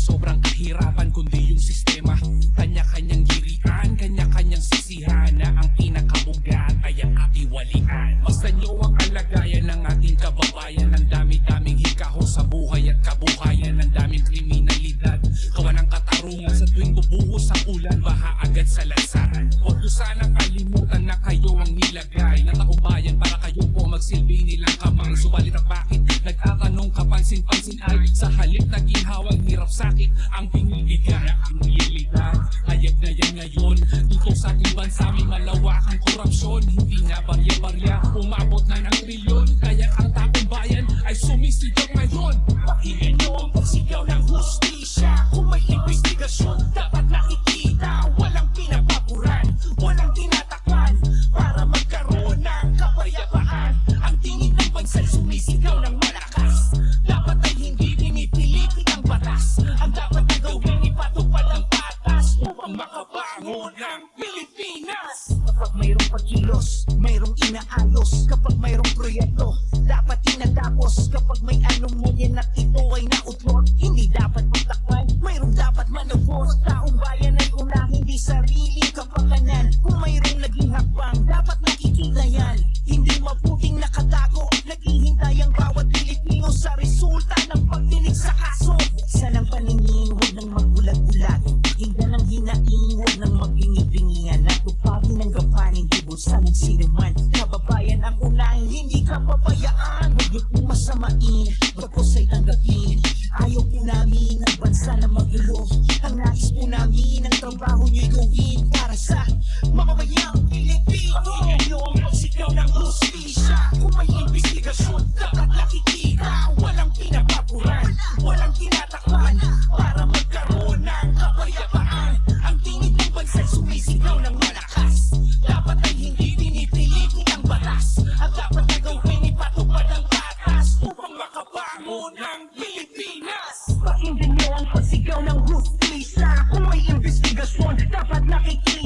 sobrang kahirapan, kundi yung sistema. Kanya-kanyang girian, kanya-kanyang sisihan, na ang pinakabugat ay ang katiwalian. Basta nyo ang kalagayan ng ating kababayan. Ang dami-daming hikaho sa buhay at kabuhayan. Ang daming kriminalidad, kawan ng katarungan. Sa tuwing bubuhos ang ulan, baha agad sa lansangan. Huwag nyo sanang kalimutan na kayo ang nilagay na taong bayan para kayo po magsilbi nilang kamay. Subalit ang bakit nagtatanong kapansin-pansin ay sa halip na ginhawang hirap sakit ang binibigay. Ang realidad, hayag na yan ngayon. Dito sa ating bansa may malawakang korupsyon. Hindi na barya-barya, umabot na ng trilyon. Kaya ang taong bayan ay sumisigaw ngayon. Pakinggan nyo ang pagsigaw ng hustisya. Kung may investigasyon, dapat nakikita. Walang pinapapuran, walang tinatakpan, para magkaroon ng kapayapaan. Ang tingin ng bansa'y sumisigaw ng malakas. Dapat ay hindi pinipilit ang batas. Ang dapat na gawin, ipatupad ang patas upang makabangon ng Pilipinas. Kapag mayroong pagkilos, mayroong inaayos. Kapag mayroong proyekto, dapat tinatapos. Kapag may anomalya at ito ay nautlot, hindi dapat magtakpan, mayroong dapat manubos. Taong bayan ay una, hindi sariling kapakanan. Kung mayroong naging hakbang, dapat nakikita yan. Hindi mabuting nakatago, naghihintay ang bawat Pilipino sa resulta ng pagdinig sa kaso. Buksan ang paningin, huwag nang magulat-ulat. Pakinggan ang hinaing, huwag nang magbingi-bingihan. At tupagin ang gapanin, di bulsa ng sinuman. Kababayan ang unahin, hindi ka pabayaan. Huwag niyo pong masamain, bagkos ay tanggapin. Ayaw po namin ang bansa na magulo. Ang nais po namin ang trabaho niyo'y gawin para sa mamamayang Pilipino. Pakinggan niyo ang pagsigaw ng hustisya. Kung may investigasyon, dapat nakikita. Walang pinapapuran, walang tinatakpan, para magkaroon ng kapayapaan. Ang tingin ng bansa'y sumisigaw ng malakas. Dapat ay hindi pinipilit ang batas. Ang dapat na gawin, ipatupad ang batas upang makabangon ng Pilipinas. Pakinggan niyo ang pagsigaw ng hustisya. Kung may investigasyon, dapat nakikita.